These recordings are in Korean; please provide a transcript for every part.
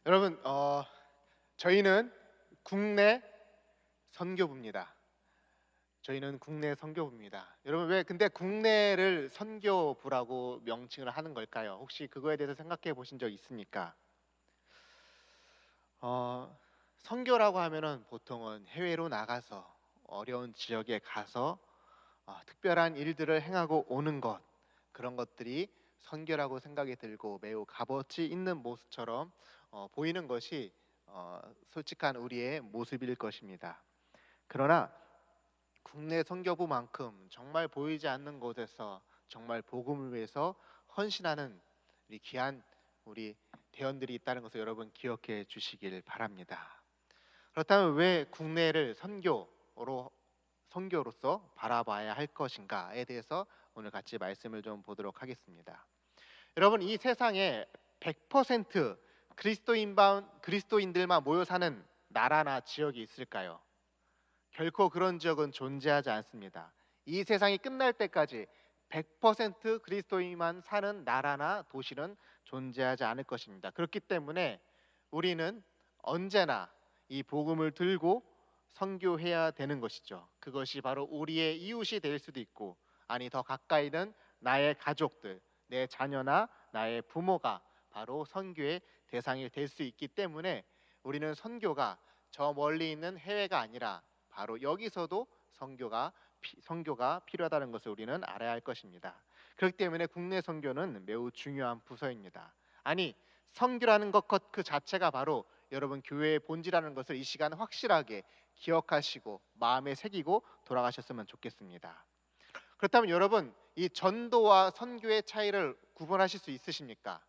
여러분, 저희는 국내 선교부입니다. 저희는 국내 선교부입니다. 여러분, 왜 근데 국내를 선교부라고 명칭을 하는 걸까요? 혹시 그거에 대해서 생각해 보신 적 있습니까? 어, 선교라고 하면은 보통은 해외로 나가서 어려운 지역에 가서 특별한 일들을 행하고 오는 것, 그런 것들이 선교라고 생각이 들고 매우 값어치 있는 모습처럼 보이는 것이 솔직한 우리의 모습일 것입니다. 그러나 국내 선교부만큼 정말 보이지 않는 곳에서 정말 복음을 위해서 헌신하는 우리 귀한 우리 대원들이 있다는 것을 여러분 기억해 주시길 바랍니다. 그렇다면 왜 국내를 선교로서 바라봐야 할 것인가에 대해서 오늘 같이 말씀을 좀 보도록 하겠습니다. 여러분, 이 세상에 100% 그리스도인들만 모여 사는 나라나 지역이 있을까요? 결코 그런 지역은 존재하지 않습니다. 이 세상이 끝날 때까지 100% 그리스도인만 사는 나라나 도시는 존재하지 않을 것입니다. 그렇기 때문에 우리는 언제나 이 복음을 들고 선교해야 되는 것이죠. 그것이 바로 우리의 이웃이 될 수도 있고, 아니 더 가까이는 나의 가족들, 내 자녀나 나의 부모가 바로 선교의 대상이 될 수 있기 때문에 우리는 선교가 저 멀리 있는 해외가 아니라 바로 여기서도 선교가 필요하다는 것을 우리는 알아야 할 것입니다. 그렇기 때문에 국내 선교는 매우 중요한 부서입니다. 아니, 선교라는 것 그 자체가 바로 여러분 교회의 본질이라는 것을 이 시간 확실하게 기억하시고 마음에 새기고 돌아가셨으면 좋겠습니다. 그렇다면 여러분, 이 전도와 선교의 차이를 구분하실 수 있으십니까?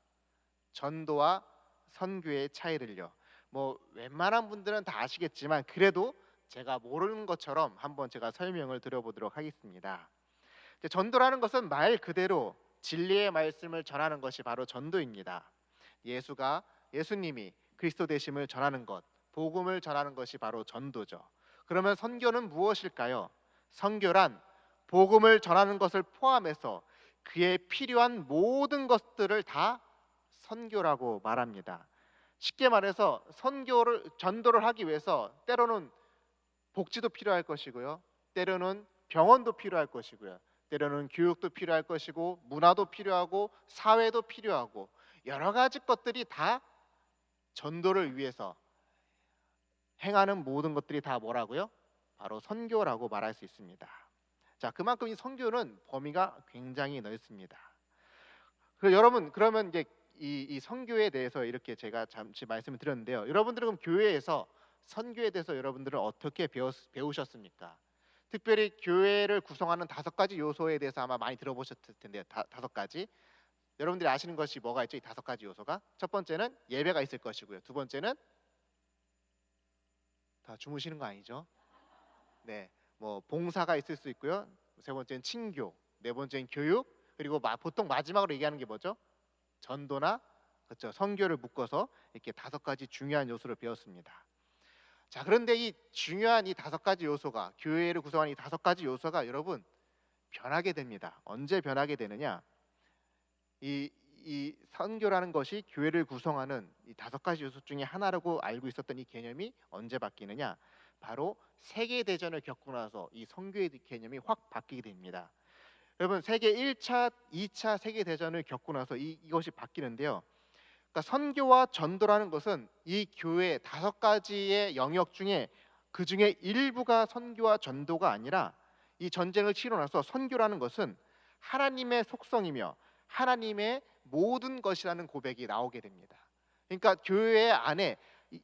전도와 선교의 차이를요. 뭐 웬만한 분들은 다 아시겠지만 그래도 제가 모르는 것처럼 한번 제가 설명을 드려보도록 하겠습니다. 전도라는 것은 말 그대로 진리의 말씀을 전하는 것이 바로 전도입니다. 예수님이 그리스도 되심을 전하는 것, 복음을 전하는 것이 바로 전도죠. 그러면 선교는 무엇일까요? 선교란 복음을 전하는 것을 포함해서 그에 필요한 모든 것들을 다 선교라고 말합니다. 쉽게 말해서 전도를 하기 위해서 때로는 복지도 필요할 것이고요, 때로는 병원도 필요할 것이고요, 때로는 교육도 필요할 것이고, 문화도 필요하고, 사회도 필요하고, 여러 가지 것들이 다 전도를 위해서 행하는 모든 것들이 다 뭐라고요? 바로 선교라고 말할 수 있습니다. 자, 그만큼 이 선교는 범위가 굉장히 넓습니다. 여러분, 그러면 이제 이 선교에 대해서 이렇게 제가 잠시 말씀을 드렸는데요. 여러분들은 그럼 교회에서 선교에 대해서 여러분들은 어떻게 배우셨습니까? 특별히 교회를 구성하는 5가지 요소에 대해서 아마 많이 들어보셨을 텐데요. 5가지. 여러분들이 아시는 것이 뭐가 있죠? 이 5가지 요소가. 첫 번째는 예배가 있을 것이고요. 두 번째는 다 주무시는 거 아니죠? 네, 뭐 봉사가 있을 수 있고요. 세 번째는 친교, 네 번째는 교육, 그리고 보통 마지막으로 얘기하는 게 뭐죠? 전도나, 그렇죠, 선교를 묶어서 이렇게 5가지 중요한 요소를 배웠습니다. 자, 그런데 이 중요한 이 5가지 요소가, 교회를 구성하는 이 5가지 요소가 여러분 변하게 됩니다. 언제 변하게 되느냐? 이 선교라는 것이 교회를 구성하는 이 5가지 요소 중에 하나라고 알고 있었던 이 개념이 언제 바뀌느냐? 바로 세계 대전을 겪고 나서 이 선교의 개념이 확 바뀌게 됩니다. 여러분, 세계 1차, 2차 세계 대전을 겪고 나서 이것이 바뀌는데요. 그러니까 선교와 전도라는 것은 이 교회 5가지의 영역 중에 그 중에 일부가 선교와 전도가 아니라, 이 전쟁을 치르고 나서 선교라는 것은 하나님의 속성이며 하나님의 모든 것이라는 고백이 나오게 됩니다. 그러니까 교회 안에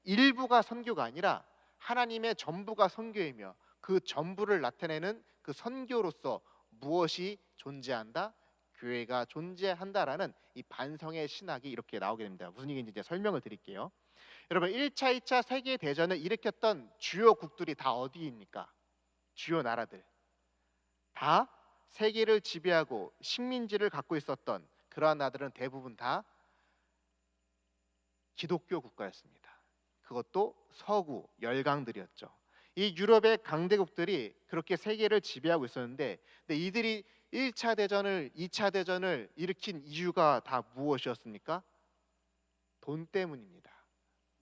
일부가 선교가 아니라 하나님의 전부가 선교이며, 그 전부를 나타내는 그 선교로서 무엇이 존재한다? 교회가 존재한다라는 이 반성의 신학이 이렇게 나오게 됩니다. 무슨 얘기인지 이제 설명을 드릴게요. 여러분, 1차, 2차 세계 대전을 일으켰던 주요 국들이 다 어디입니까? 주요 나라들. 다 세계를 지배하고 식민지를 갖고 있었던 그러한 나라들은 대부분 다 기독교 국가였습니다. 그것도 서구 열강들이었죠. 이 유럽의 강대국들이 그렇게 세계를 지배하고 있었는데, 근데 이들이 1차 대전을 2차 대전을 일으킨 이유가 다 무엇이었습니까? 돈 때문입니다.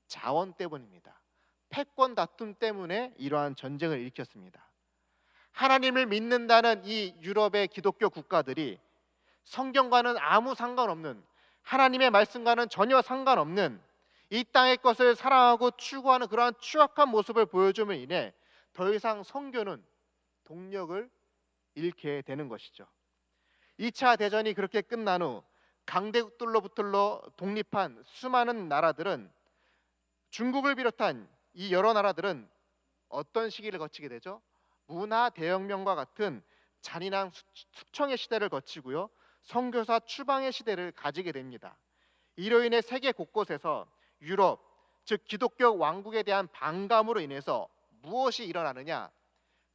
자원 때문입니다. 패권 다툼 때문에 이러한 전쟁을 일으켰습니다. 하나님을 믿는다는 이 유럽의 기독교 국가들이 성경과는 아무 상관없는, 하나님의 말씀과는 전혀 상관없는 이 땅의 것을 사랑하고 추구하는 그러한 추악한 모습을 보여줌으로 인해 더 이상 선교는 동력을 잃게 되는 것이죠. 2차 대전이 그렇게 끝난 후 강대국들로부터 독립한 수많은 나라들은, 중국을 비롯한 이 여러 나라들은 어떤 시기를 거치게 되죠? 문화 대혁명과 같은 잔인한 숙청의 시대를 거치고요, 선교사 추방의 시대를 가지게 됩니다. 이로 인해 세계 곳곳에서 유럽, 즉 기독교 왕국에 대한 반감으로 인해서 무엇이 일어나느냐?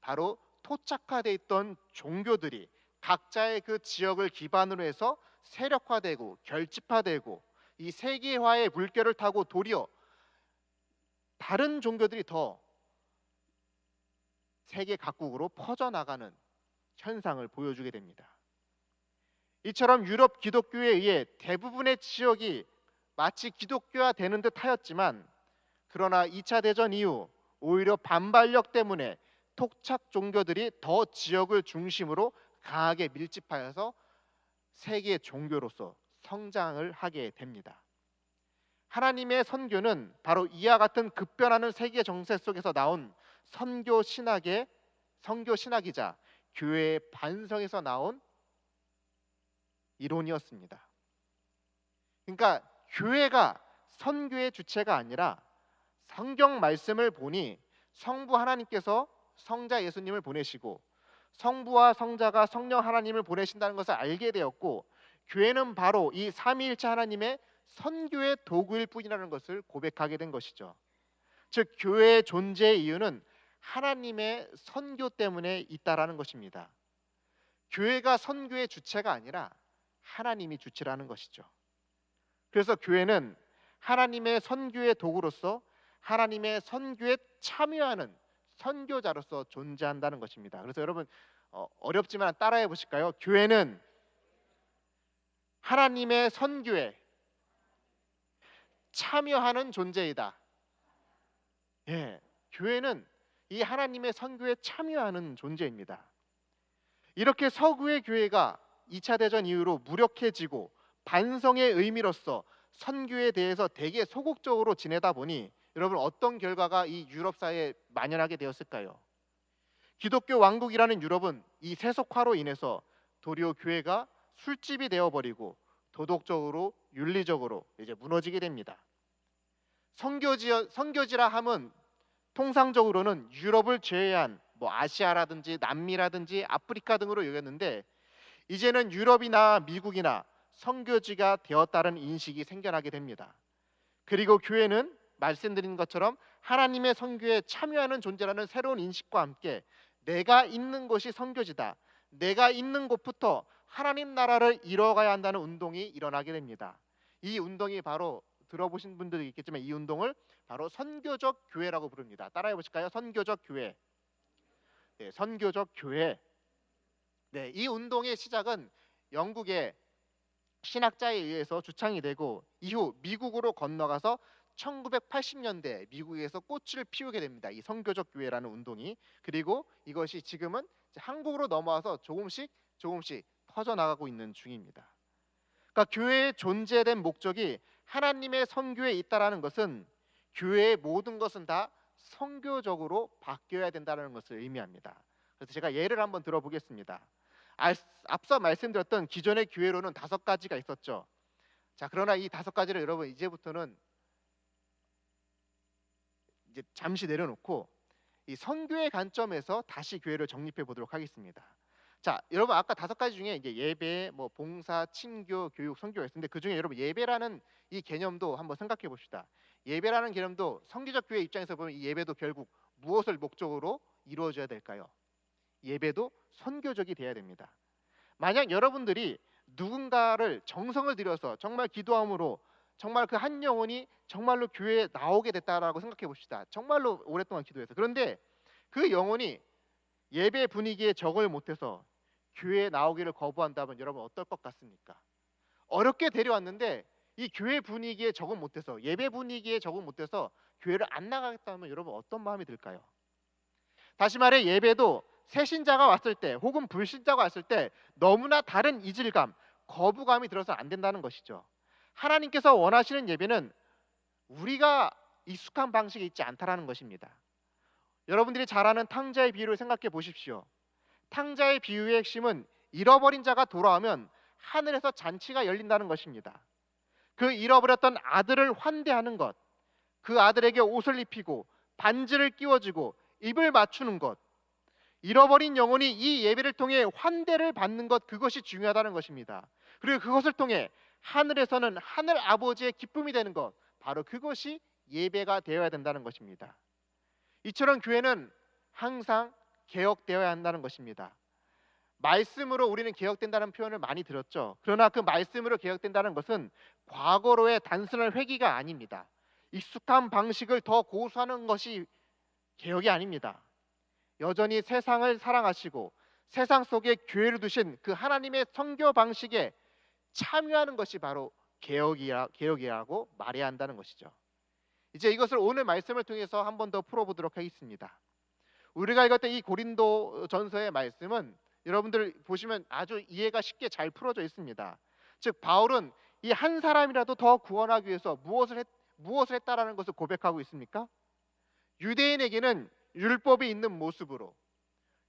바로 토착화되어 있던 종교들이 각자의 그 지역을 기반으로 해서 세력화되고 결집화되고 이 세계화의 물결을 타고 도리어 다른 종교들이 더 세계 각국으로 퍼져나가는 현상을 보여주게 됩니다. 이처럼 유럽 기독교에 의해 대부분의 지역이 마치 기독교화 되는 듯 하였지만, 그러나 2차 대전 이후 오히려 반발력 때문에 토착 종교들이 더 지역을 중심으로 강하게 밀집하여서 세계 종교로서 성장을 하게 됩니다. 하나님의 선교는 바로 이와 같은 급변하는 세계 정세 속에서 나온 선교 신학이자 교회의 반성에서 나온 이론이었습니다. 그러니까 교회가 선교의 주체가 아니라 성경 말씀을 보니 성부 하나님께서 성자 예수님을 보내시고 성부와 성자가 성령 하나님을 보내신다는 것을 알게 되었고, 교회는 바로 이 삼위일체 하나님의 선교의 도구일 뿐이라는 것을 고백하게 된 것이죠. 즉 교회의 존재의 이유는 하나님의 선교 때문에 있다라는 것입니다. 교회가 선교의 주체가 아니라 하나님이 주체라는 것이죠. 그래서 교회는 하나님의 선교의 도구로서 하나님의 선교에 참여하는 선교자로서 존재한다는 것입니다. 그래서 여러분 어렵지만 따라해 보실까요? 교회는 하나님의 선교에 참여하는 존재이다. 예, 교회는 이 하나님의 선교에 참여하는 존재입니다. 이렇게 서구의 교회가 2차 대전 이후로 무력해지고 반성의 의미로서 선교에 대해서 되게 소극적으로 지내다 보니 여러분 어떤 결과가 이 유럽 사회에 만연하게 되었을까요? 기독교 왕국이라는 유럽은 이 세속화로 인해서 도리어 교회가 술집이 되어버리고 도덕적으로 윤리적으로 이제 무너지게 됩니다. 선교지라 함은 통상적으로는 유럽을 제외한 아시아라든지 남미라든지 아프리카 등으로 여겼는데, 이제는 유럽이나 미국이나 선교지가 되었다는 인식이 생겨나게 됩니다. 그리고 교회는 말씀드린 것처럼 하나님의 선교에 참여하는 존재라는 새로운 인식과 함께 내가 있는 곳이 선교지다, 내가 있는 곳부터 하나님 나라를 이뤄가야 한다는 운동이 일어나게 됩니다. 이 운동이 바로 들어보신 분들이 있겠지만 이 운동을 바로 선교적 교회라고 부릅니다. 따라해 보실까요? 선교적 교회. 네, 선교적 교회. 네, 이 운동의 시작은 영국의 신학자에 의해서 주창이 되고 이후 미국으로 건너가서 1980년대 미국에서 꽃을 피우게 됩니다. 이 선교적 교회라는 운동이. 그리고 이것이 지금은 한국으로 넘어와서 조금씩 퍼져나가고 있는 중입니다. 그러니까 교회의 존재된 목적이 하나님의 선교에 있다라는 것은 교회의 모든 것은 다 선교적으로 바뀌어야 된다는 것을 의미합니다. 그래서 제가 예를 한번 들어보겠습니다. 앞서 말씀드렸던 기존의 교회로는 5가지가 있었죠. 자, 그러나 이 5가지를 여러분 이제부터는 이제 잠시 내려놓고 이 선교의 관점에서 다시 교회를 정립해 보도록 하겠습니다. 자, 여러분 아까 5가지 중에 이제 예배, 봉사, 친교, 교육, 선교가 있었는데 그 중에 여러분 예배라는 이 개념도 한번 생각해 봅시다. 예배라는 개념도 선교적 교회 입장에서 보면 이 예배도 결국 무엇을 목적으로 이루어져야 될까요? 예배도 선교적이 돼야 됩니다. 만약 여러분들이 누군가를 정성을 들여서 정말 기도함으로 정말 그 한 영혼이 정말로 교회에 나오게 됐다라고 생각해 봅시다. 정말로 오랫동안 기도해서. 그런데 그 영혼이 예배 분위기에 적응을 못해서 교회에 나오기를 거부한다면 여러분 어떨 것 같습니까? 어렵게 데려왔는데 이 교회 분위기에 적응 못해서, 예배 분위기에 적응 못해서 교회를 안 나가겠다면 여러분 어떤 마음이 들까요? 다시 말해 예배도 새 신자가 왔을 때 혹은 불신자가 왔을 때 너무나 다른 이질감, 거부감이 들어서 안 된다는 것이죠. 하나님께서 원하시는 예배는 우리가 익숙한 방식이 있지 않다라는 것입니다. 여러분들이 잘 아는 탕자의 비유를 생각해 보십시오. 탕자의 비유의 핵심은 잃어버린 자가 돌아오면 하늘에서 잔치가 열린다는 것입니다. 그 잃어버렸던 아들을 환대하는 것, 그 아들에게 옷을 입히고 반지를 끼워주고 입을 맞추는 것, 잃어버린 영혼이 이 예배를 통해 환대를 받는 것, 그것이 중요하다는 것입니다. 그리고 그것을 통해 하늘에서는 하늘 아버지의 기쁨이 되는 것, 바로 그것이 예배가 되어야 된다는 것입니다. 이처럼 교회는 항상 개혁되어야 한다는 것입니다. 말씀으로 우리는 개혁된다는 표현을 많이 들었죠. 그러나 그 말씀으로 개혁된다는 것은 과거로의 단순한 회귀가 아닙니다. 익숙한 방식을 더 고수하는 것이 개혁이 아닙니다. 여전히 세상을 사랑하시고 세상 속에 교회를 두신 그 하나님의 선교 방식에 참여하는 것이 바로 개혁이라고 말해야 한다는 것이죠. 이제 이것을 오늘 말씀을 통해서 한 번 더 풀어보도록 하겠습니다. 우리가 읽었던 이 고린도 전서의 말씀은 여러분들 보시면 아주 이해가 쉽게 잘 풀어져 있습니다. 즉 바울은 이 한 사람이라도 더 구원하기 위해서 무엇을 했다라는 것을 고백하고 있습니까? 유대인에게는 율법이 있는 모습으로,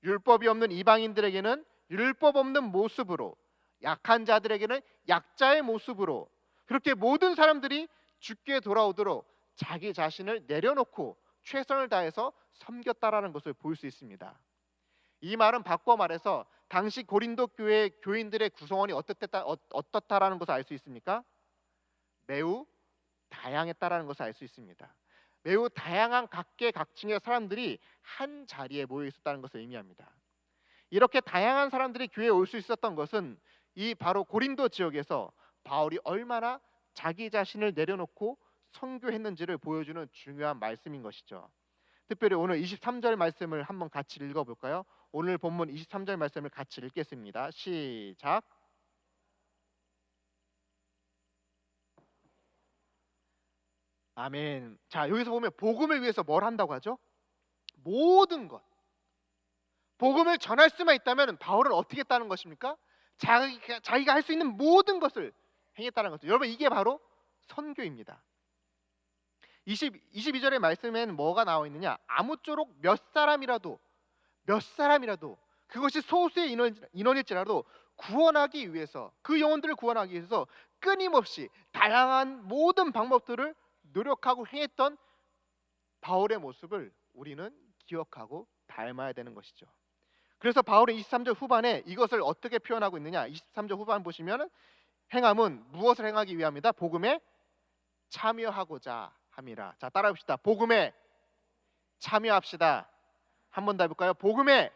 율법이 없는 이방인들에게는 율법 없는 모습으로, 약한 자들에게는 약자의 모습으로, 그렇게 모든 사람들이 주께 돌아오도록 자기 자신을 내려놓고 최선을 다해서 섬겼다라는 것을 볼 수 있습니다. 이 말은 바꿔 말해서 당시 고린도 교회 교인들의 구성원이 어떻다라는 것을 알 수 있습니까? 매우 다양했다라는 것을 알 수 있습니다. 매우 다양한 각계각층의 사람들이 한 자리에 모여 있었다는 것을 의미합니다. 이렇게 다양한 사람들이 교회에 올 수 있었던 것은 이 바로 고린도 지역에서 바울이 얼마나 자기 자신을 내려놓고 선교했는지를 보여주는 중요한 말씀인 것이죠. 특별히 오늘 23절 말씀을 한번 같이 읽어볼까요? 오늘 본문 23절 말씀을 같이 읽겠습니다. 시작. 아멘. 자, 여기서 보면 복음을 위해서 뭘 한다고 하죠? 모든 것. 복음을 전할 수만 있다면 바울은 어떻게 했다는 것입니까? 자기가 할 수 있는 모든 것을 행했다는 거죠. 여러분 이게 바로 선교입니다. 22절의 말씀에는 뭐가 나와 있느냐? 아무쪼록 몇 사람이라도 그것이 소수의 인원일지라도 구원하기 위해서, 그 영혼들을 구원하기 위해서 끊임없이 다양한 모든 방법들을 노력하고 행했던 바울의 모습을 우리는 기억하고 닮아야 되는 것이죠. 그래서 바울은 23절 후반에 이것을 어떻게 표현하고 있느냐? 23절 후반 보시면 행함은 무엇을 행하기 위함이다? 복음에 참여하고자 함이라. 자, 따라해 봅시다. 복음에 참여합시다. 한 번 더 해볼까요? 복음에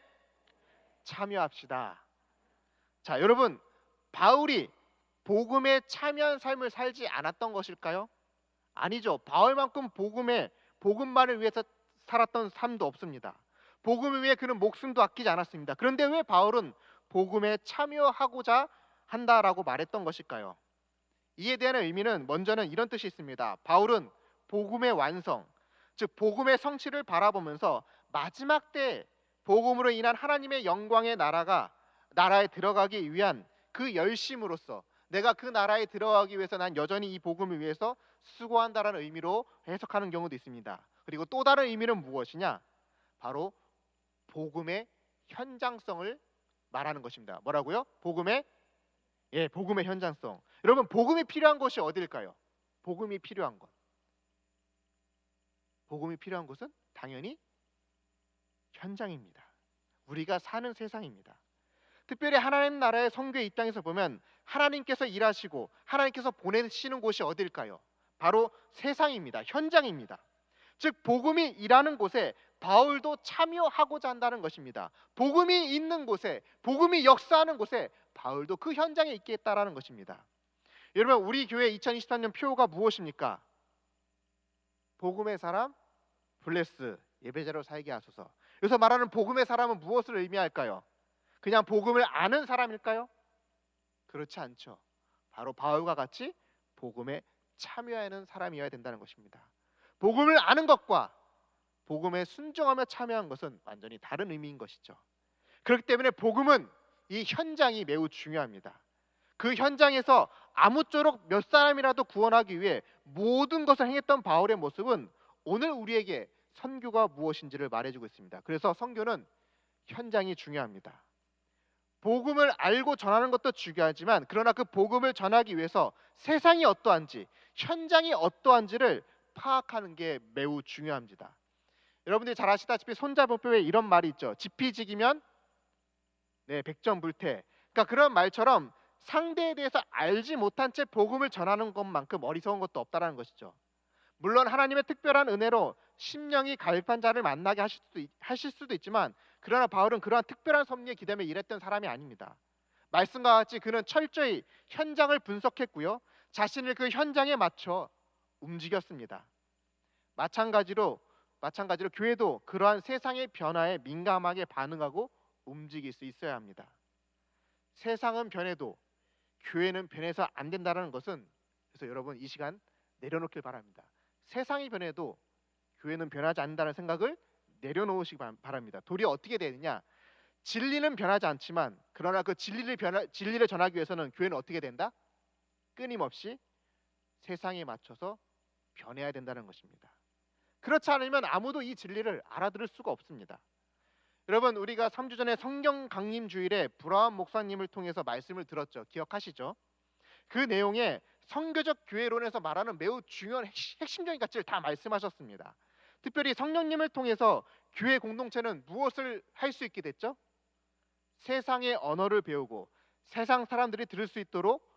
참여합시다. 자, 여러분 바울이 복음에 참여한 삶을 살지 않았던 것일까요? 아니죠. 바울만큼 복음만을 위해서 살았던 삶도 없습니다. 복음을 위해 그는 목숨도 아끼지 않았습니다. 그런데 왜 바울은 복음에 참여하고자 한다라고 말했던 것일까요? 이에 대한 의미는 먼저는 이런 뜻이 있습니다. 바울은 복음의 완성, 즉 복음의 성취를 바라보면서 마지막 때 복음으로 인한 하나님의 영광의 나라에 들어가기 위한 그 열심으로써 내가 그 나라에 들어가기 위해서 난 여전히 이 복음을 위해서 수고한다라는 의미로 해석하는 경우도 있습니다. 그리고 또 다른 의미는 무엇이냐? 바로 복음의 현장성을 말하는 것입니다. 뭐라고요? 복음의 현장성. 여러분 복음이 필요한 것이 어딜까요? 복음이 필요한 것은 당연히 현장입니다. 우리가 사는 세상입니다. 특별히 하나님 나라의 선교의 입장에서 보면 하나님께서 일하시고 하나님께서 보내시는 곳이 어딜까요? 바로 세상입니다. 현장입니다. 즉 복음이 일하는 곳에 바울도 참여하고자 한다는 것입니다. 복음이 있는 곳에, 복음이 역사하는 곳에 바울도 그 현장에 있겠다라는 것입니다. 여러분 우리 교회 2023년 표가 무엇입니까? 복음의 사람 블레스 예배자로 살게 하소서. 여기서 말하는 복음의 사람은 무엇을 의미할까요? 그냥 복음을 아는 사람일까요? 그렇지 않죠. 바로 바울과 같이 복음에 참여하는 사람이어야 된다는 것입니다. 복음을 아는 것과 복음에 순종하며 참여한 것은 완전히 다른 의미인 것이죠. 그렇기 때문에 복음은 이 현장이 매우 중요합니다. 그 현장에서 아무쪼록 몇 사람이라도 구원하기 위해 모든 것을 행했던 바울의 모습은 오늘 우리에게 선교가 무엇인지를 말해주고 있습니다. 그래서 선교는 현장이 중요합니다. 복음을 알고 전하는 것도 중요하지만 그러나 그 복음을 전하기 위해서 세상이 어떠한지, 현장이 어떠한지를 파악하는 게 매우 중요합니다. 여러분들이 잘 아시다시피 손자병법에 이런 말이 있죠. 지피지기면 백전불태. 그러니까 그런 말처럼 상대에 대해서 알지 못한 채 복음을 전하는 것만큼 어리석은 것도 없다라는 것이죠. 물론 하나님의 특별한 은혜로 심령이 갈급한 자를 만나게 하실 수도 있지만 그러나 바울은 그러한 특별한 섭리에 기대며 일했던 사람이 아닙니다. 말씀과 같이 그는 철저히 현장을 분석했고요. 자신을 그 현장에 맞춰 움직였습니다. 마찬가지로 교회도 그러한 세상의 변화에 민감하게 반응하고 움직일 수 있어야 합니다. 세상은 변해도 교회는 변해서 안 된다는 것은, 그래서 여러분 이 시간 내려놓길 바랍니다. 세상이 변해도 교회는 변하지 않는다는 생각을 내려놓으시기 바랍니다. 도리어 어떻게 되느냐? 진리는 변하지 않지만 그러나 그 진리를 전하기 위해서는 교회는 어떻게 된다? 끊임없이 세상에 맞춰서 변해야 된다는 것입니다. 그렇지 않으면 아무도 이 진리를 알아들을 수가 없습니다. 여러분 우리가 3주 전에 성경 강림 주일에 브라운 목사님을 통해서 말씀을 들었죠. 기억하시죠? 그 내용에 선교적 교회론에서 말하는 매우 중요한 핵심적인 가치를 다 말씀하셨습니다. 특별히 성령님을 통해서 교회 공동체는 무엇을 할 수 있게 됐죠? 세상의 언어를 배우고 세상 사람들이 들을 수 있도록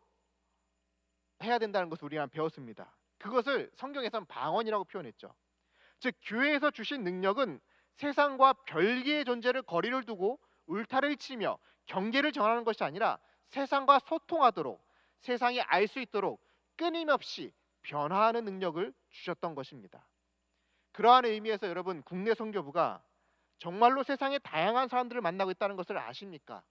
해야 된다는 것을 우리가 배웠습니다. 그것을 성경에서는 방언이라고 표현했죠. 즉 교회에서 주신 능력은 세상과 별개의 존재를 거리를 두고 울타리를 치며 경계를 정하는 것이 아니라 세상과 소통하도록, 세상이 알 수 있도록 끊임없이 변화하는 능력을 주셨던 것입니다. 그러한 의미에서 여러분 국내 선교부가 정말로 세상의 다양한 사람들을 만나고 있다는 것을 아십니까?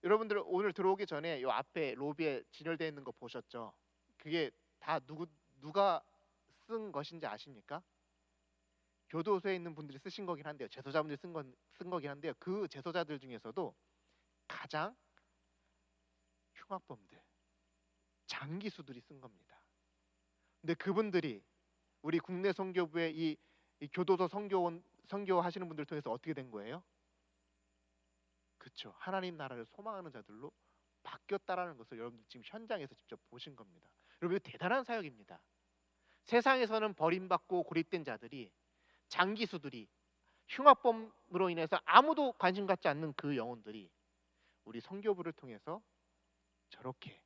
여러분들 오늘 들어오기 전에 이 앞에 로비에 진열되어 있는 거 보셨죠? 그게 다 누가 쓴 것인지 아십니까? 교도소에 있는 분들이 쓰신 거긴 한데요. 제소자분들이 쓴 거긴 한데요. 그 제소자들 중에서도 가장 흉악범들, 장기수들이 쓴 겁니다. 근데 그분들이 우리 국내 선교부의 이 교도소 선교하시는 분들 통해서 어떻게 된 거예요? 그렇죠. 하나님 나라를 소망하는 자들로 바뀌었다라는 것을 여러분들 지금 현장에서 직접 보신 겁니다. 여러분 이거 대단한 사역입니다. 세상에서는 버림받고 고립된 자들이, 장기수들이, 흉악범으로 인해서 아무도 관심 갖지 않는 그 영혼들이 우리 선교부를 통해서 저렇게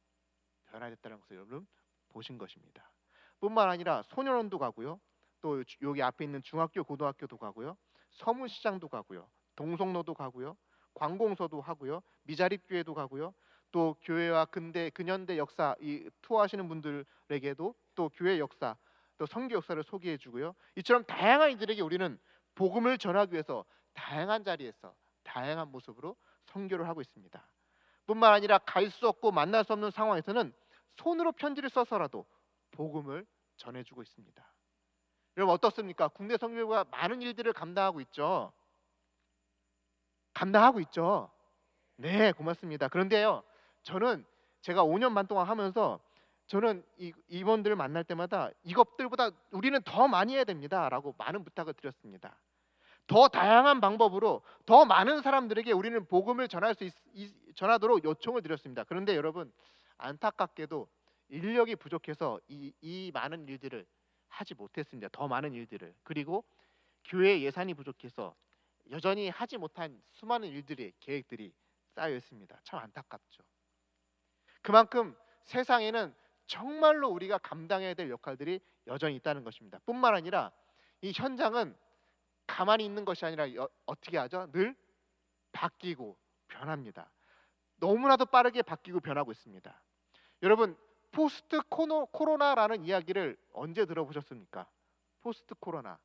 변화됐다는 것을 여러분 보신 것입니다. 뿐만 아니라 소년원도 가고요. 또 여기 앞에 있는 중학교, 고등학교도 가고요. 서문시장도 가고요. 동성로도 가고요. 관공서도 하고요. 미자립교회도 가고요. 또 교회와 근현대 역사 이 투어하시는 분들에게도 또 교회 역사, 또 선교 역사를 소개해 주고요. 이처럼 다양한 이들에게 우리는 복음을 전하기 위해서 다양한 자리에서 다양한 모습으로 선교를 하고 있습니다. 뿐만 아니라 갈 수 없고 만날 수 없는 상황에서는 손으로 편지를 써서라도 복음을 전해주고 있습니다. 여러분 어떻습니까? 국내 선교부가 많은 일들을 감당하고 있죠. 네, 고맙습니다. 그런데요, 저는 제가 5년 반 동안 하면서 저는 이분들을 만날 때마다 이것들보다 우리는 더 많이 해야 됩니다라고 많은 부탁을 드렸습니다. 더 다양한 방법으로 더 많은 사람들에게 우리는 복음을 전하도록 요청을 드렸습니다. 그런데 여러분 안타깝게도 인력이 부족해서 이 많은 일들을 하지 못했습니다. 더 많은 일들을. 그리고 교회 예산이 부족해서 여전히 하지 못한 수많은 일들의 계획들이 쌓여 있습니다. 참 안타깝죠. 그만큼 세상에는 정말로 우리가 감당해야 될 역할들이 여전히 있다는 것입니다. 뿐만 아니라 이 현장은 가만히 있는 것이 아니라 어떻게 하죠? 늘 바뀌고 변합니다. 너무나도 빠르게 바뀌고 변하고 있습니다. 여러분 포스트 코로나라는 이야기를 언제 들어보셨습니까? 포스트 코로나.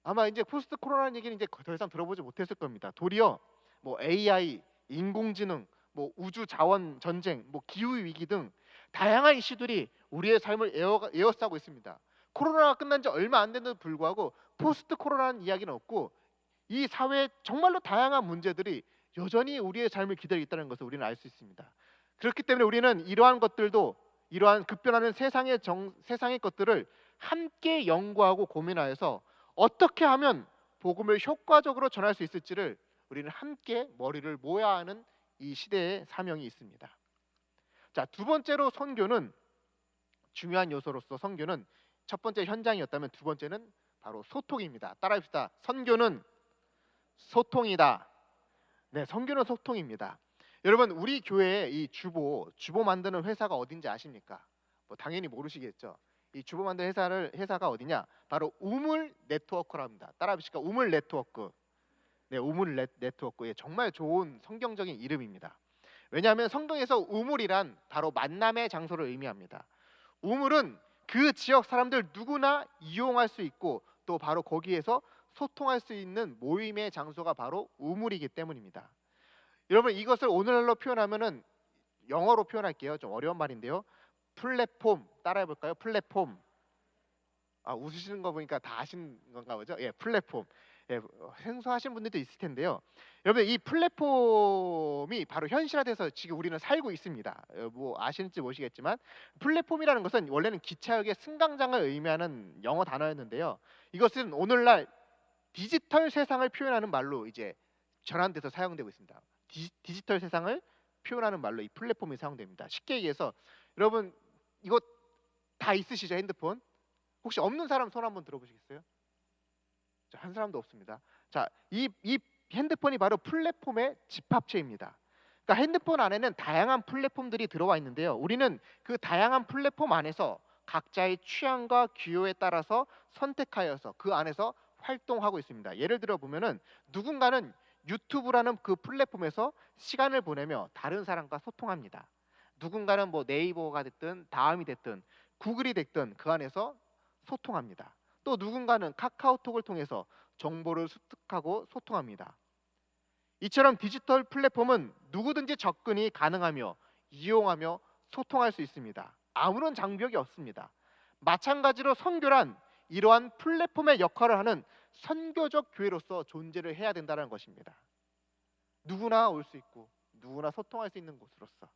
아마 이제 포스트 코로나라는 얘기는 이제 더 이상 들어보지 못했을 겁니다. 도리어 뭐 AI, 인공지능 뭐 우주 자원 전쟁, 뭐 기후 위기 등 다양한 이슈들이 우리의 삶을 에워싸고 있습니다. 코로나가 끝난 지 얼마 안 됐는데도 불구하고 포스트 코로나라는 이야기는 없고 이 사회에 정말로 다양한 문제들이 여전히 우리의 삶을 기다리고 있다는 것을 우리는 알 수 있습니다. 그렇기 때문에 우리는 이러한 것들도 이러한 급변하는 세상의 것들을 함께 연구하고 고민하여서 어떻게 하면 복음을 효과적으로 전할 수 있을지를 우리는 함께 머리를 모아야 하는 이 시대의 사명이 있습니다. 자, 두 번째로 선교는 중요한 요소로서 선교는 첫 번째 현장이었다면 두 번째는 바로 소통입니다. 따라합시다. 선교는 소통이다. 네, 선교는 소통입니다. 여러분, 우리 교회의 이 주보 만드는 회사가 어딘지 아십니까? 뭐 당연히 모르시겠죠. 이 주보 만드는 회사가 어디냐? 바로 우물 네트워크랍니다. 따라합시다. 우물 네트워크. 네, 우물 네트워크. 예, 정말 좋은 성경적인 이름입니다. 왜냐하면 성경에서 우물이란 바로 만남의 장소를 의미합니다. 우물은 그 지역 사람들 누구나 이용할 수 있고 또 바로 거기에서 소통할 수 있는 모임의 장소가 바로 우물이기 때문입니다. 여러분, 이것을 오늘날로 표현하면은 영어로 표현할게요. 좀 어려운 말인데요. 플랫폼 따라해볼까요? 플랫폼. 아, 웃으시는 거 보니까 다 아시는 건가 보죠? 예, 플랫폼. 예, 생소하신 분들도 있을 텐데요. 여러분, 이 플랫폼이 바로 현실화돼서 지금 우리는 살고 있습니다. 뭐 아시는지 모르시겠지만 플랫폼이라는 것은 원래는 기차역의 승강장을 의미하는 영어 단어였는데요. 이것은 오늘날 디지털 세상을 표현하는 말로 이제 전환돼서 사용되고 있습니다. 디지털 세상을 표현하는 말로 이 플랫폼이 사용됩니다. 쉽게 얘기해서 여러분 이거 다 있으시죠? 핸드폰? 혹시 없는 사람 손 한번 들어보시겠어요? 한 사람도 없습니다. 자, 이 핸드폰이 바로 플랫폼의 집합체입니다. 그러니까 핸드폰 안에는 다양한 플랫폼들이 들어와 있는데요. 우리는 그 다양한 플랫폼 안에서 각자의 취향과 기호에 따라서 선택하여서 그 안에서 활동하고 있습니다. 예를 들어 보면은 누군가는 유튜브라는 그 플랫폼에서 시간을 보내며 다른 사람과 소통합니다. 누군가는 뭐 네이버가 됐든 다음이 됐든 구글이 됐든 그 안에서 소통합니다. 또 누군가는 카카오톡을 통해서 정보를 습득하고 소통합니다. 이처럼 디지털 플랫폼은 누구든지 접근이 가능하며 이용하며 소통할 수 있습니다. 아무런 장벽이 없습니다. 마찬가지로 선교란 이러한 플랫폼의 역할을 하는 선교적 교회로서 존재를 해야 된다는 것입니다. 누구나 올 수 있고 누구나 소통할 수 있는 곳으로서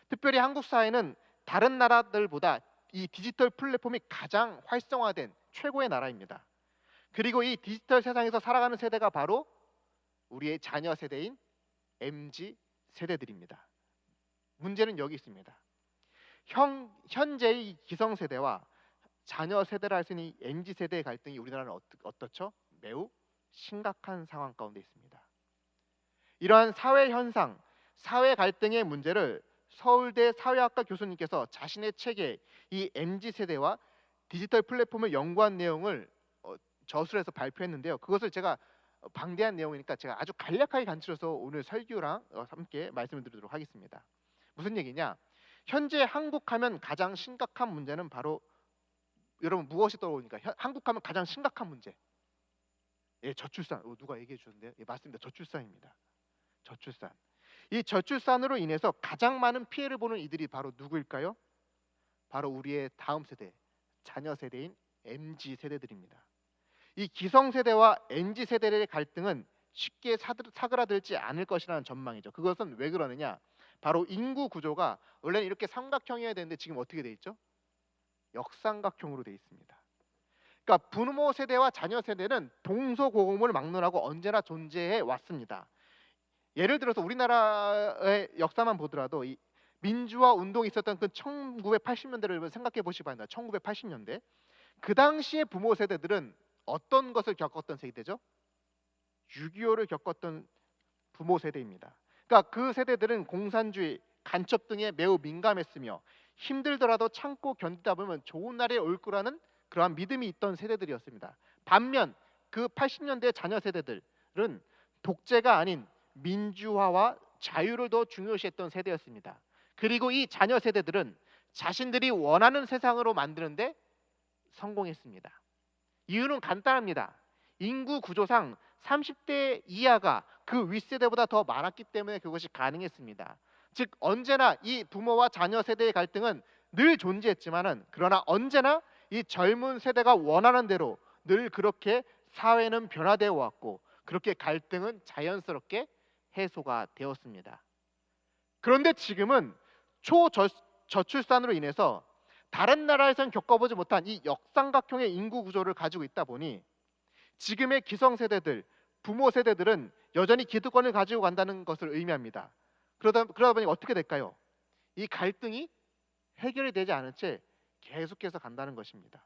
특별히 한국 사회는 다른 나라들보다 이 디지털 플랫폼이 가장 활성화된 최고의 나라입니다. 그리고 이 디지털 세상에서 살아가는 세대가 바로 우리의 자녀 세대인 MZ 세대들입니다. 문제는 여기 있습니다. 현재의 기성세대와 자녀 세대라 할 수 있는 MZ 세대의 갈등이 우리나라는 어떻죠? 매우 심각한 상황 가운데 있습니다. 이러한 사회 현상, 사회 갈등의 문제를 서울대 사회학과 교수님께서 자신의 책에 이 MZ 세대와 디지털 플랫폼을 연구한 내용을 저술해서 발표했는데요. 그것을 제가 방대한 내용이니까 제가 아주 간략하게 간추려서 오늘 설교랑 함께 말씀을 드리도록 하겠습니다. 무슨 얘기냐? 현재 한국하면 가장 심각한 문제는 바로 여러분 무엇이 떠오르니까 한국하면 가장 심각한 문제. 예, 저출산. 누가 얘기해 주셨는데요. 예, 맞습니다. 저출산입니다. 저출산. 이 저출산으로 인해서 가장 많은 피해를 보는 이들이 바로 누구일까요? 바로 우리의 다음 세대, 자녀 세대인 MZ 세대들입니다. 이 기성 세대와 MZ 세대의 갈등은 쉽게 사그라들지 않을 것이라는 전망이죠. 그것은 왜 그러느냐? 바로 인구 구조가 원래는 이렇게 삼각형이어야 되는데 지금 어떻게 돼 있죠? 역삼각형으로 돼 있습니다. 그러니까 부모 세대와 자녀 세대는 동서고금을 막론하고 언제나 존재해 왔습니다. 예를 들어서 우리나라의 역사만 보더라도 이 민주화 운동이 있었던 그 1980년대를 생각해 보시기 바랍니다. 1980년대 그 당시의 부모 세대들은 어떤 것을 겪었던 세대죠? 6.25를 겪었던 부모 세대입니다. 그러니까 그 세대들은 공산주의, 간첩 등에 매우 민감했으며 힘들더라도 참고 견디다 보면 좋은 날이 올 거라는 그러한 믿음이 있던 세대들이었습니다. 반면 그 80년대 자녀 세대들은 독재가 아닌 민주화와 자유를 더 중요시했던 세대였습니다. 그리고 이 자녀 세대들은 자신들이 원하는 세상으로 만드는데 성공했습니다. 이유는 간단합니다. 인구 구조상 30대 이하가 그 윗세대보다 더 많았기 때문에 그것이 가능했습니다. 즉 언제나 이 부모와 자녀 세대의 갈등은 늘 존재했지만은, 그러나 언제나 이 젊은 세대가 원하는 대로 늘 그렇게 사회는 변화되어 왔고, 그렇게 갈등은 자연스럽게 해소가 되었습니다. 그런데 지금은 초저출산으로 인해서 다른 나라에선 겪어보지 못한 이 역삼각형의 인구 구조를 가지고 있다 보니, 지금의 기성세대들, 부모 세대들은 여전히 기득권을 가지고 간다는 것을 의미합니다. 그러다 보니 어떻게 될까요? 이 갈등이 해결이 되지 않은 채 계속해서 간다는 것입니다.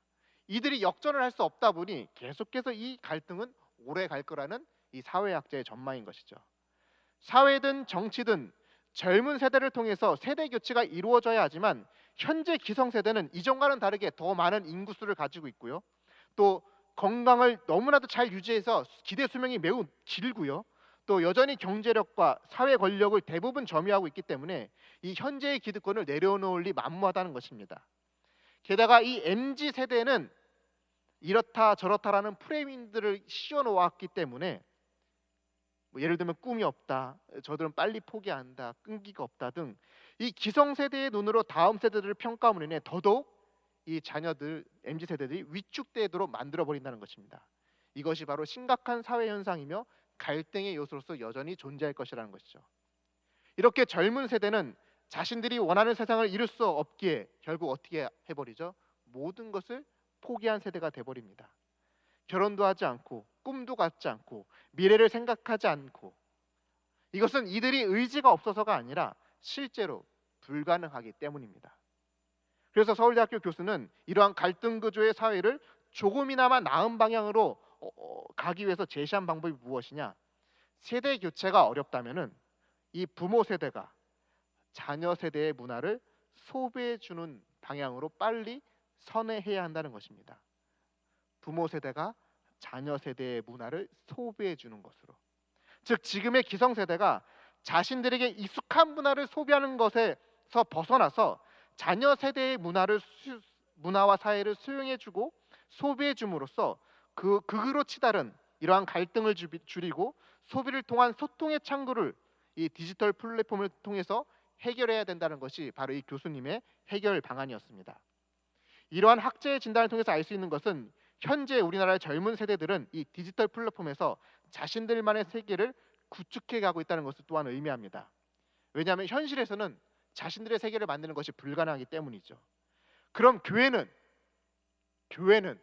이들이 역전을 할 수 없다 보니 계속해서 이 갈등은 오래 갈 거라는 이 사회학자의 전망인 것이죠. 사회든 정치든 젊은 세대를 통해서 세대 교체가 이루어져야 하지만, 현재 기성세대는 이전과는 다르게 더 많은 인구수를 가지고 있고요. 또 건강을 너무나도 잘 유지해서 기대 수명이 매우 길고요. 또 여전히 경제력과 사회 권력을 대부분 점유하고 있기 때문에 이 현재의 기득권을 내려놓을 리 만무하다는 것입니다. 게다가 이 MZ 세대는 이렇다 저렇다라는 프레임들을 씌워놓았기 때문에, 예를 들면 꿈이 없다, 저들은 빨리 포기한다, 끈기가 없다 등 이 기성세대의 눈으로 다음 세대들을 평가함으로 인해 더더욱 이 자녀들, MZ 세대들이 위축되도록 만들어 버린다는 것입니다. 이것이 바로 심각한 사회 현상이며 갈등의 요소로서 여전히 존재할 것이라는 것이죠. 이렇게 젊은 세대는 자신들이 원하는 세상을 이룰 수 없기에 결국 어떻게 해버리죠? 모든 것을 포기한 세대가 돼버립니다. 결혼도 하지 않고, 꿈도 갖지 않고, 미래를 생각하지 않고, 이것은 이들이 의지가 없어서가 아니라 실제로 불가능하기 때문입니다. 그래서 서울대학교 교수는 이러한 갈등 구조의 사회를 조금이나마 나은 방향으로 가기 위해서 제시한 방법이 무엇이냐? 세대 교체가 어렵다면은 이 부모 세대가 자녀 세대의 문화를 소비해 주는 방향으로 빨리 선회해야 한다는 것입니다. 부모 세대가 자녀 세대의 문화를 소비해 주는 것으로. 즉 지금의 기성 세대가 자신들에게 익숙한 문화를 소비하는 것에서 벗어나서 자녀 세대의 문화와 사회를 수용해 주고 소비해 줌으로써 극으로 치달은 이러한 갈등을 줄이고 소비를 통한 소통의 창구를 이 디지털 플랫폼을 통해서 해결해야 된다는 것이 바로 이 교수님의 해결 방안이었습니다. 이러한 학제의 진단을 통해서 알 수 있는 것은, 현재 우리나라의 젊은 세대들은 이 디지털 플랫폼에서 자신들만의 세계를 구축해 가고 있다는 것을 또한 의미합니다. 왜냐하면 현실에서는 자신들의 세계를 만드는 것이 불가능하기 때문이죠. 그럼 교회는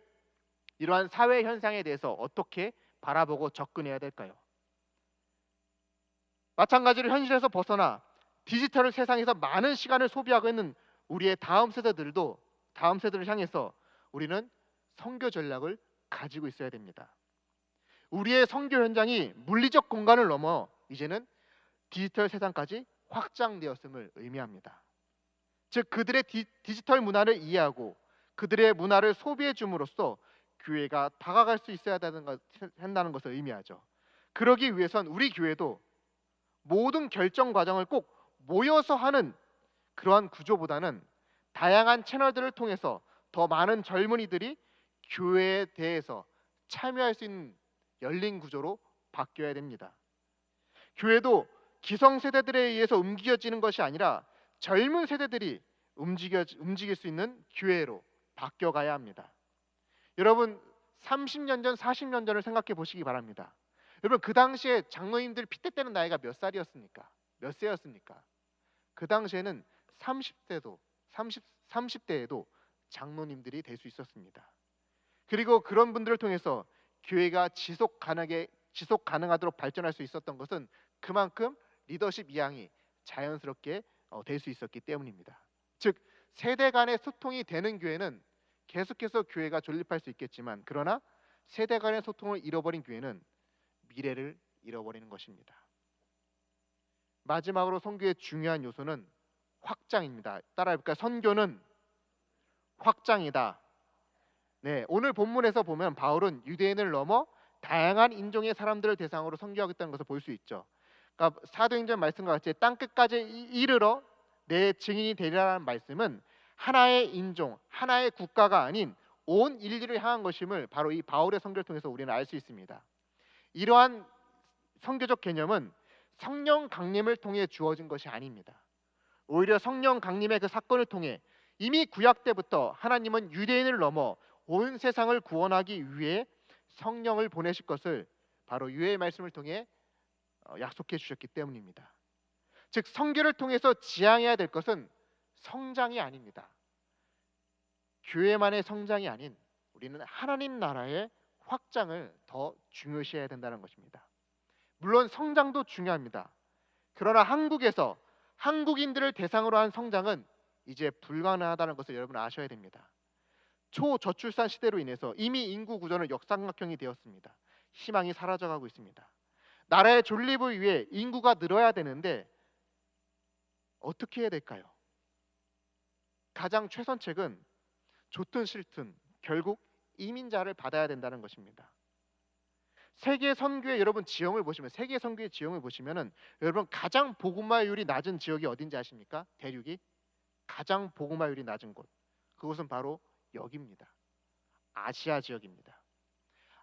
이러한 사회 현상에 대해서 어떻게 바라보고 접근해야 될까요? 마찬가지로 현실에서 벗어나 디지털 세상에서 많은 시간을 소비하고 있는 우리의 다음 세대를 향해서 우리는 선교 전략을 가지고 있어야 됩니다. 우리의 선교 현장이 물리적 공간을 넘어 이제는 디지털 세상까지 확장되었음을 의미합니다. 즉 그들의 디지털 문화를 이해하고 그들의 문화를 소비해 줌으로써 교회가 다가갈 수 있어야 한다는 것을 의미하죠. 그러기 위해선 우리 교회도 모든 결정 과정을 꼭 모여서 하는 그러한 구조보다는 다양한 채널들을 통해서 더 많은 젊은이들이 교회에 대해서 참여할 수 있는 열린 구조로 바뀌어야 됩니다. 교회도 기성세대들에 의해서 움직여지는 것이 아니라 젊은 세대들이 움직일 수 있는 교회로 바뀌어가야 합니다. 여러분 30년 전, 40년 전을 생각해 보시기 바랍니다. 여러분 그 당시에 장로님들 핏대 때는 나이가 몇 살이었습니까? 몇 세였습니까? 그 당시에는 30대에도 장로님들이 될 수 있었습니다. 그리고 그런 분들을 통해서 교회가 지속 가능하도록 발전할 수 있었던 것은 그만큼 리더십 이양이 자연스럽게 될 수 있었기 때문입니다. 즉 세대 간의 소통이 되는 교회는 계속해서 교회가 존립할 수 있겠지만, 그러나 세대 간의 소통을 잃어버린 교회는 미래를 잃어버리는 것입니다. 마지막으로 선교의 중요한 요소는 확장입니다. 따라해볼까요? 선교는 확장이다. 네, 오늘 본문에서 보면 바울은 유대인을 넘어 다양한 인종의 사람들을 대상으로 선교하겠다는 것을 볼 수 있죠. 그러니까 사도행전 말씀과 같이 땅 끝까지 이르러 내 증인이 되리라는 말씀은 하나의 인종, 하나의 국가가 아닌 온 인류를 향한 것임을 바로 이 바울의 선교를 통해서 우리는 알 수 있습니다. 이러한 선교적 개념은 성령 강림을 통해 주어진 것이 아닙니다. 오히려 성령 강림의 그 사건을 통해 이미 구약 때부터 하나님은 유대인을 넘어 온 세상을 구원하기 위해 성령을 보내실 것을 바로 유의 말씀을 통해 약속해 주셨기 때문입니다. 즉 선교를 통해서 지향해야 될 것은 성장이 아닙니다. 교회만의 성장이 아닌 우리는 하나님 나라의 확장을 더 중요시해야 된다는 것입니다. 물론 성장도 중요합니다. 그러나 한국에서 한국인들을 대상으로 한 성장은 이제 불가능하다는 것을 여러분 아셔야 됩니다. 초저출산 시대로 인해서 이미 인구 구조는 역삼각형이 되었습니다. 희망이 사라져가고 있습니다. 나라의 존립을 위해 인구가 늘어야 되는데 어떻게 해야 될까요? 가장 최선책은 좋든 싫든 결국 이민자를 받아야 된다는 것입니다. 세계 선교의 여러분 지형을 보시면 세계 선교의 지형을 보시면은 여러분 가장 복음화율이 낮은 지역이 어딘지 아십니까? 대륙이 가장 복음화율이 낮은 곳 그곳은 바로 여기입니다. 아시아 지역입니다.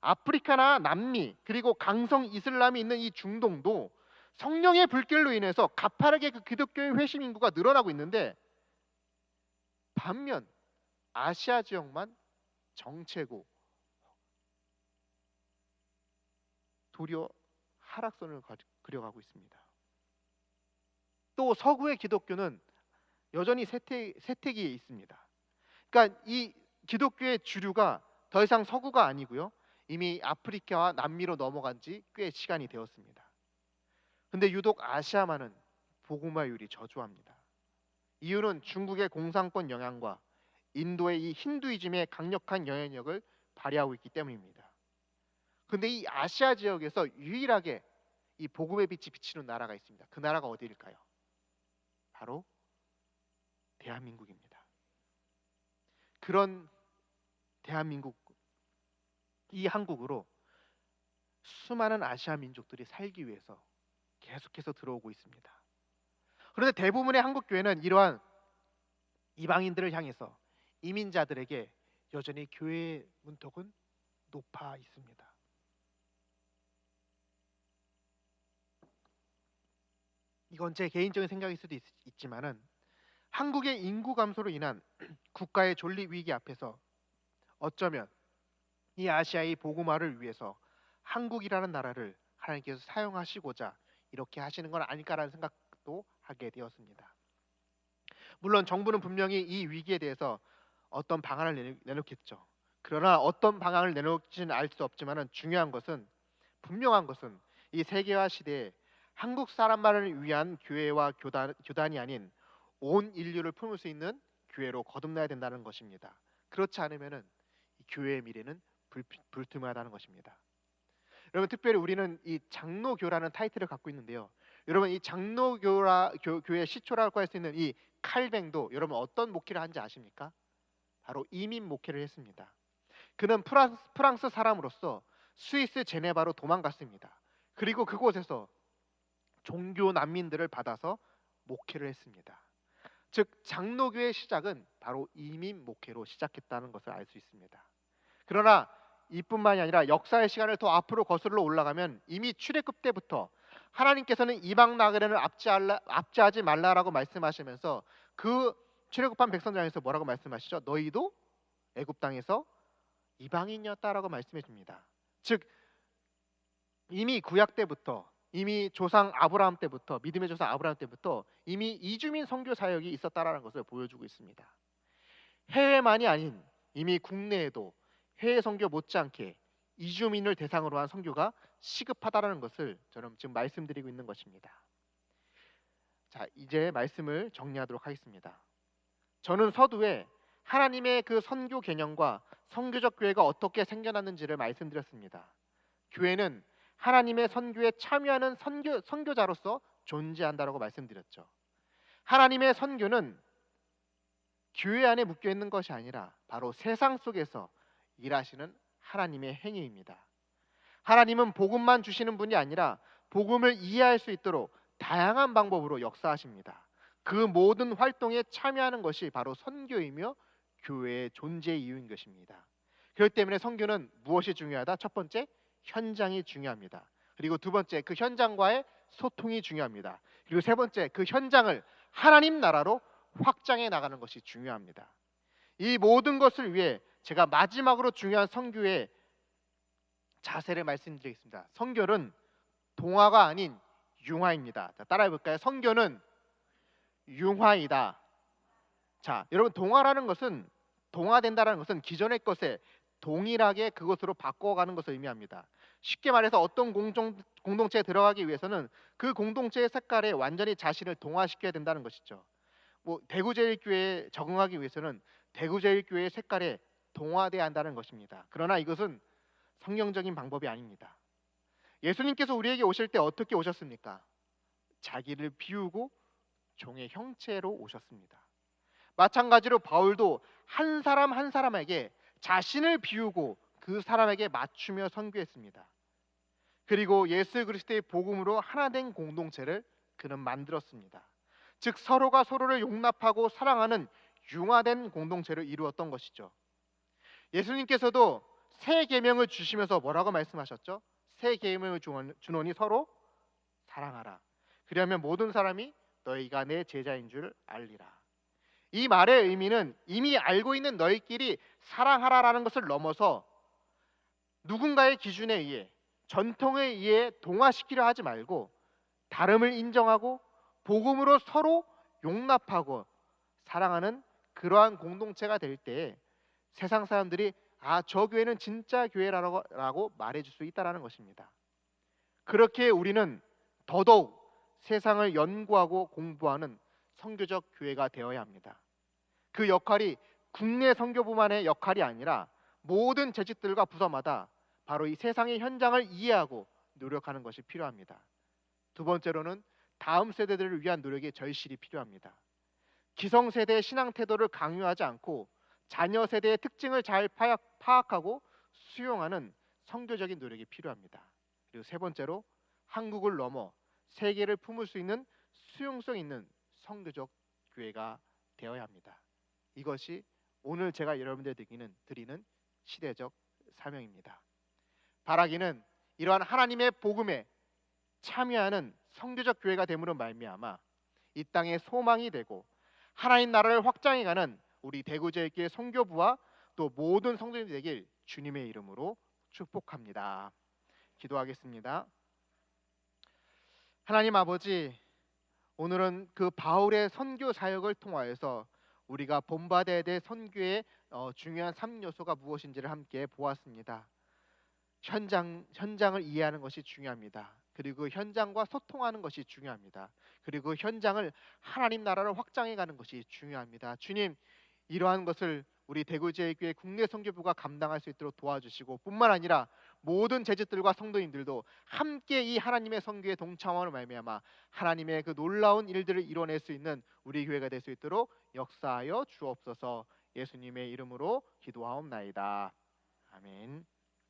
아프리카나 남미 그리고 강성 이슬람이 있는 이 중동도 성령의 불길로 인해서 가파르게 그 기독교의 회심 인구가 늘어나고 있는데 반면 아시아 지역만 정체고 도리어 하락선을 그려가고 있습니다. 또 서구의 기독교는 여전히 세태기에 있습니다. 그러니까 이 기독교의 주류가 더 이상 서구가 아니고요. 이미 아프리카와 남미로 넘어간 지 꽤 시간이 되었습니다. 근데 유독 아시아만은 복음화율이 저조합니다. 이유는 중국의 공산권 영향과 인도의 이 힌두이즘의 강력한 영향력을 발휘하고 있기 때문입니다. 근데 이 아시아 지역에서 유일하게 이 복음의 빛이 비치는 나라가 있습니다. 그 나라가 어디일까요? 바로 대한민국입니다. 그런 대한민국, 이 한국으로 수많은 아시아 민족들이 살기 위해서 계속해서 들어오고 있습니다. 그런데 대부분의 한국 교회는 이러한 이방인들을 향해서 이민자들에게 여전히 교회의 문턱은 높아 있습니다. 이건 제 개인적인 생각일 수도 있지만은 한국의 인구 감소로 인한 국가의 존립 위기 앞에서 어쩌면 이 아시아의 복음화를 위해서 한국이라는 나라를 하나님께서 사용하시고자 이렇게 하시는 건 아닐까라는 생각도 하게 되었습니다. 물론 정부는 분명히 이 위기에 대해서 어떤 방안을 내놓겠죠. 그러나 어떤 방안을 내놓지는 알 수 없지만은 분명한 것은 이 세계화 시대에 한국 사람만을 위한 교회와 교단이 아닌 온 인류를 품을 수 있는 교회로 거듭나야 된다는 것입니다. 그렇지 않으면은 교회의 미래는 불투명하다는 것입니다. 여러분 특별히 우리는 이 장로교라는 타이틀을 갖고 있는데요. 여러분 이 장로교의 시초라고 할 수 있는 이 칼뱅도 여러분 어떤 목회를 한지 아십니까? 바로 이민 목회를 했습니다. 그는 프랑스 사람으로서 스위스 제네바로 도망갔습니다. 그리고 그곳에서 종교 난민들을 받아서 목회를 했습니다. 즉 장로교의 시작은 바로 이민 목회로 시작했다는 것을 알 수 있습니다. 그러나 이뿐만이 아니라 역사의 시간을 더 앞으로 거슬러 올라가면 이미 출애굽 때부터 하나님께서는 이방 나그네를 압제하지 말라라고 말씀하시면서 그 출애굽한 백성들 향해서 뭐라고 말씀하시죠? 너희도 애굽 땅에서 이방인이었다라고 말씀해 줍니다. 즉 이미 구약 때부터 이미 조상 아브라함 때부터 믿음의 조상 아브라함 때부터 이미 이주민 선교 사역이 있었다라는 것을 보여주고 있습니다. 해외만이 아닌 이미 국내에도 해외 선교 못지않게 이주민을 대상으로 한 선교가 시급하다라는 것을 저는 지금 말씀드리고 있는 것입니다. 자, 이제 말씀을 정리하도록 하겠습니다. 저는 서두에 하나님의 그 선교 개념과 선교적 교회가 어떻게 생겨났는지를 말씀드렸습니다. 교회는 하나님의 선교에 참여하는 선교자로서 존재한다라고 말씀드렸죠. 하나님의 선교는 교회 안에 묶여 있는 것이 아니라 바로 세상 속에서 일하시는 하나님의 행위입니다. 하나님은 복음만 주시는 분이 아니라 복음을 이해할 수 있도록 다양한 방법으로 역사하십니다. 그 모든 활동에 참여하는 것이 바로 선교이며 교회의 존재 이유인 것입니다. 그렇기 때문에 선교는 무엇이 중요하다? 첫 번째, 현장이 중요합니다. 그리고 두 번째, 그 현장과의 소통이 중요합니다. 그리고 세 번째, 그 현장을 하나님 나라로 확장해 나가는 것이 중요합니다. 이 모든 것을 위해 제가 마지막으로 중요한 선교의 자세를 말씀드리겠습니다. 선교는 동화가 아닌 융화입니다. 자, 따라해 볼까요? 선교는 융화이다. 자, 여러분, 동화된다라는 것은 기존의 것에 동일하게 그것으로 바꿔가는 것을 의미합니다. 쉽게 말해서 어떤 공동체에 들어가기 위해서는 그 공동체의 색깔에 완전히 자신을 동화시켜야 된다는 것이죠. 뭐 대구제일교회에 적응하기 위해서는 대구제일교회의 색깔에 동화돼야 한다는 것입니다. 그러나 이것은 성경적인 방법이 아닙니다. 예수님께서 우리에게 오실 때 어떻게 오셨습니까? 자기를 비우고 종의 형체로 오셨습니다. 마찬가지로 바울도 한 사람 한 사람에게 자신을 비우고 그 사람에게 맞추며 선교했습니다. 그리고 예수 그리스도의 복음으로 하나 된 공동체를 그는 만들었습니다. 즉 서로가 서로를 용납하고 사랑하는 융화된 공동체를 이루었던 것이죠. 예수님께서도 새 계명을 주시면서 뭐라고 말씀하셨죠? 새 계명을 주노니 서로 사랑하라. 그리하면 모든 사람이 너희가 내 제자인 줄 알리라. 이 말의 의미는 이미 알고 있는 너희끼리 사랑하라라는 것을 넘어서 누군가의 기준에 의해, 전통에 의해 동화시키려 하지 말고 다름을 인정하고 복음으로 서로 용납하고 사랑하는 그러한 공동체가 될 때 세상 사람들이 저 교회는 진짜 교회라고 말해줄 수 있다는 것입니다. 그렇게 우리는 더더욱 세상을 연구하고 공부하는 선교적 교회가 되어야 합니다. 그 역할이 국내 선교부만의 역할이 아니라 모든 재직들과 부서마다 바로 이 세상의 현장을 이해하고 노력하는 것이 필요합니다. 두 번째로는 다음 세대들을 위한 노력이 절실히 필요합니다. 기성세대의 신앙 태도를 강요하지 않고 자녀 세대의 특징을 잘 파악하고 수용하는 선교적인 노력이 필요합니다. 그리고 세 번째로 한국을 넘어 세계를 품을 수 있는 수용성 있는 선교적 교회가 되어야 합니다. 이것이 오늘 제가 여러분들에게 드리는 시대적 사명입니다. 바라기는 이러한 하나님의 복음에 참여하는 선교적 교회가 됨으로 말미암아 이 땅에 소망이 되고 하나님 나라를 확장해가는 우리 대구제일교회 선교부와 또 모든 성도님이 되길 주님의 이름으로 축복합니다. 기도하겠습니다. 하나님 아버지, 오늘은 그 바울의 선교 사역을 통하여서 우리가 본받아야 될 선교의 중요한 3요소가 무엇인지를 함께 보았습니다. 현장을 이해하는 것이 중요합니다. 그리고 현장과 소통하는 것이 중요합니다. 그리고 현장을 하나님 나라로 확장해 가는 것이 중요합니다. 주님, 이러한 것을 우리 대구제일교회 국내 선교부가 감당할 수 있도록 도와주시고 뿐만 아니라 모든 재직들과 성도님들도 함께 이 하나님의 선교에 동참함으로 말미암아 하나님의 그 놀라운 일들을 이뤄낼 수 있는 우리 교회가 될 수 있도록 역사하여 주옵소서. 예수님의 이름으로 기도하옵나이다. 아멘.